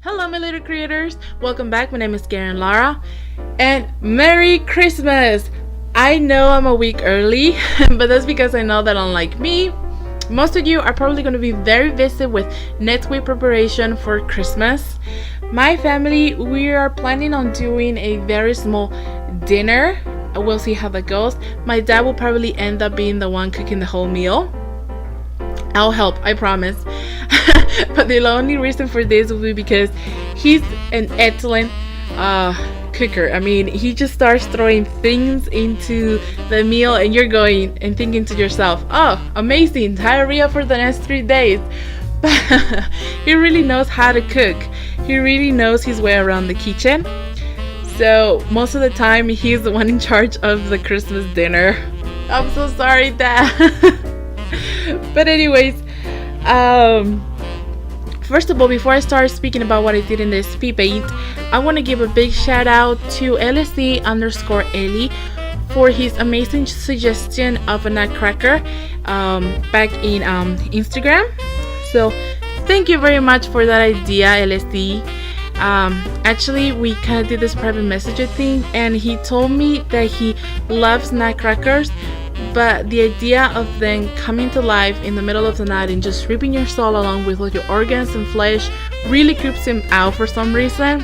Hello my little creators, welcome back. My name is Karen Lara and Merry Christmas. I know I'm a week early but that's because I know that unlike me, most of you are probably going to be very busy with next week preparation for Christmas. My family, we are planning on doing a very small dinner. We'll see how that goes. My dad will probably end up being the one cooking the whole meal. I'll help, I promise. But the only reason for this will be because he's an excellent cooker. I mean, he just starts throwing things into the meal and you're going and thinking to yourself, oh, amazing, diarrhea for the next 3 days. But he really knows how to cook. He really knows his way around the kitchen. So most of the time he's the one in charge of the Christmas dinner. I'm so sorry, Dad. But anyways, first of all, before I start speaking about what I did in this Speedpaint, I want to give a big shout out to LSD_Ellie for his amazing suggestion of a nutcracker back in Instagram. So thank you very much for that idea, LSD. Actually, we kind of did this private message thing and he told me that he loves nutcrackers, but the idea of them coming to life in the middle of the night and just ripping your soul along with all your organs and flesh really creeps him out for some reason.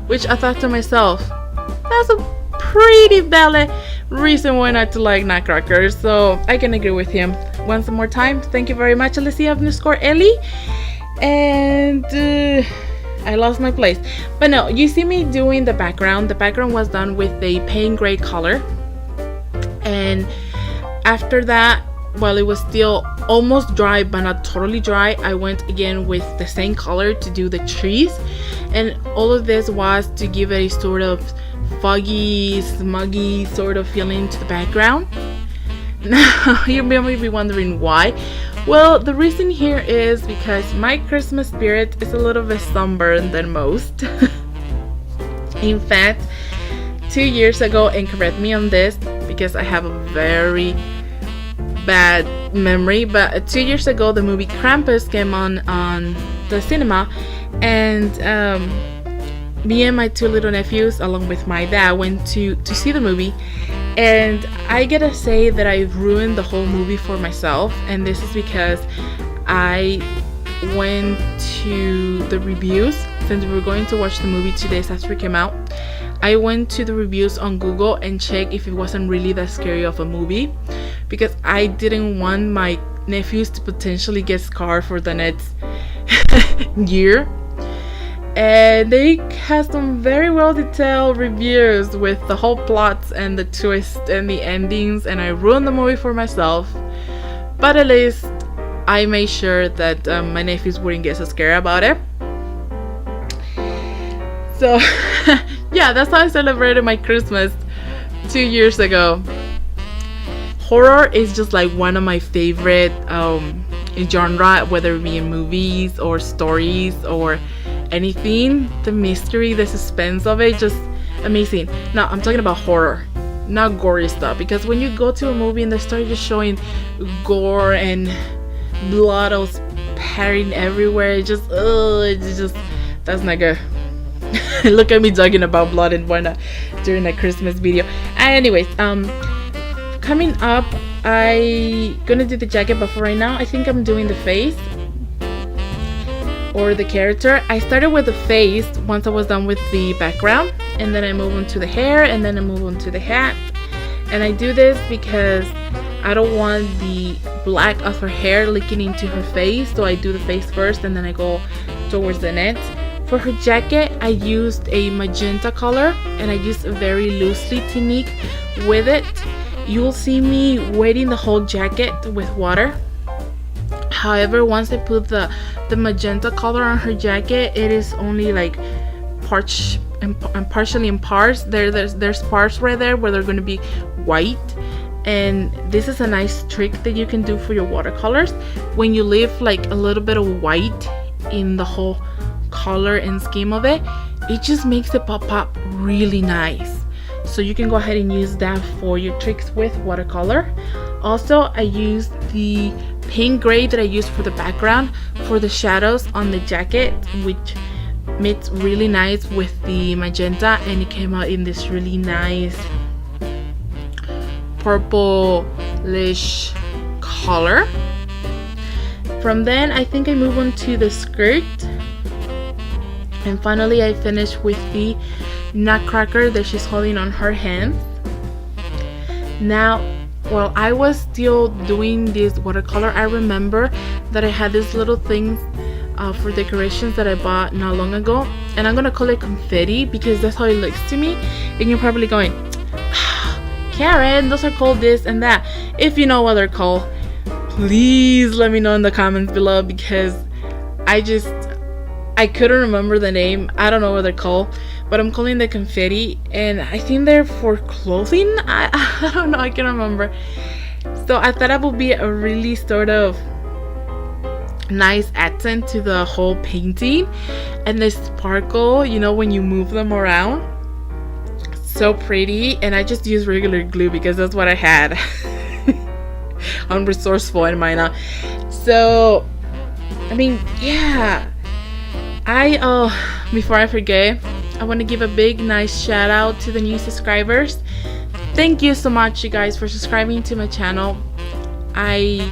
Which I thought to myself, that's a pretty valid reason why not to like nutcrackers. So I can agree with him. Once more time, thank you very much, Alicia_Ellie. And I lost my place. But no, you see me doing the background. The background was done with a Payne Grey color. And after that, while it was still almost dry but not totally dry, I went again with the same color to do the trees. And all of this was to give it a sort of foggy, smuggy sort of feeling to the background. Now you may be wondering why. Well, the reason here is because my Christmas spirit is a little bit sunburned than most. In fact, 2 years ago, and correct me on this because I have a very bad memory, but 2 years ago the movie Krampus came on the cinema, and me and my two little nephews along with my dad went to see the movie. And I gotta say that I ruined the whole movie for myself, and this is because I went to the reviews. Since we were going to watch the movie 2 days after it came out, I went to the reviews on Google and checked if it wasn't really that scary of a movie, because I didn't want my nephews to potentially get scarred for the next year. And they had some very well detailed reviews with the whole plots and the twist and the endings, and I ruined the movie for myself. But at least I made sure that my nephews wouldn't get so scared about it. So yeah, that's how I celebrated my Christmas 2 years ago. Horror is just like one of my favorite genre, whether it be in movies or stories or anything. The mystery, the suspense of it, just amazing. Now I'm talking about horror, not gory stuff, because when you go to a movie and they start just showing gore and blood all spattering everywhere, it's just that's not good. Look at me talking about blood and whatnot during a Christmas video. Anyways, coming up, I gonna do the jacket, but for right now I think I'm doing the face or the character. I started with the face once I was done with the background, and then I move on to the hair, and then I move on to the hat. And I do this because I don't want the black of her hair leaking into her face, so I do the face first and then I go towards the neck. For her jacket, I used a magenta color and I used a very loosely technique with it. You'll see me wetting the whole jacket with water. However, once I put the magenta color on her jacket, it is only like partially in parts. There's parts right there where they're going to be white. And this is a nice trick that you can do for your watercolors. When you leave like a little bit of white in the whole color and scheme of it, it just makes it pop up really nice. So you can go ahead and use that for your tricks with watercolor. Also, I used the Payne Grey that I used for the background for the shadows on the jacket, which mixed really nice with the magenta, and it came out in this really nice purplish color. From then I think I move on to the skirt, and finally I finished with the nutcracker that she's holding on her hand. Now while I was still doing this watercolor, I remember that I had these little things for decorations that I bought not long ago, and I'm gonna call it confetti because that's how it looks to me. And you're probably going, Karen, those are called this and that. If you know what they're called, please let me know in the comments below, because I couldn't remember the name. I don't know what they're called, but I'm calling the confetti, and I think they're for clothing. I don't know, I can't remember. So I thought it would be a really sort of nice accent to the whole painting, and the sparkle, you know, when you move them around. So pretty. And I just used regular glue because that's what I had. I'm resourceful and might not. So I mean, yeah, before I forget, I want to give a big nice shout out to the new subscribers. Thank you so much, you guys, for subscribing to my channel. I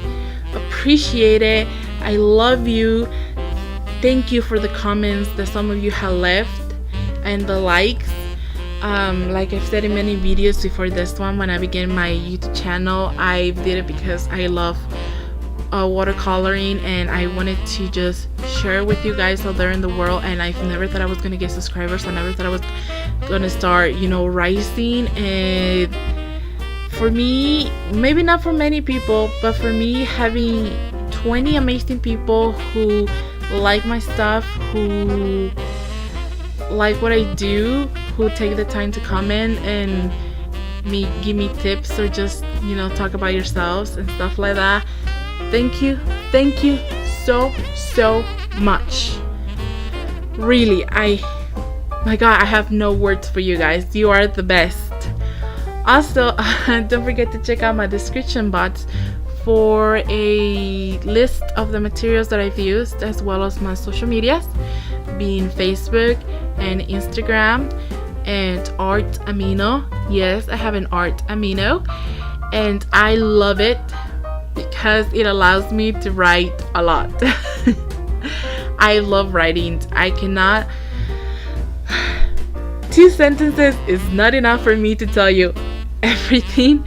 appreciate it. I love you. Thank you for the comments that some of you have left and the likes. Like I've said in many videos before this one, when I began my YouTube channel, I did it because I love watercoloring, and I wanted to just share with you guys out there in the world. And I've never thought I was gonna get subscribers. I never thought I was gonna start, you know, rising. And for me, maybe not for many people, but for me, having 20 amazing people who like my stuff, who like what I do, who take the time to comment and give me tips, or just, you know, talk about yourselves and stuff like that. Thank you so much. Really, my god, I have no words for you guys. You are the best. Also, don't forget to check out my description box for a list of the materials that I've used, as well as my social medias, being Facebook and Instagram, and Art Amino. Yes, I have an Art Amino, and I love it because it allows me to write a lot. I love writing. I cannot. 2 sentences is not enough for me to tell you everything.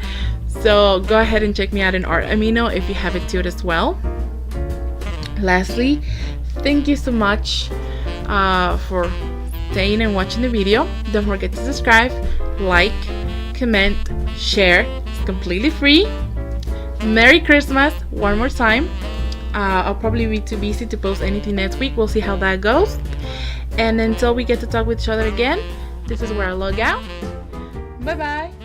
So go ahead and check me out in Art Amino if you have it too as well. Lastly, thank you so much for staying and watching the video. Don't forget to subscribe, like, comment, share. It's completely free. Merry Christmas one more time. I'll probably be too busy to post anything next week. We'll see how that goes. And until we get to talk with each other again, this is where I log out. Bye bye.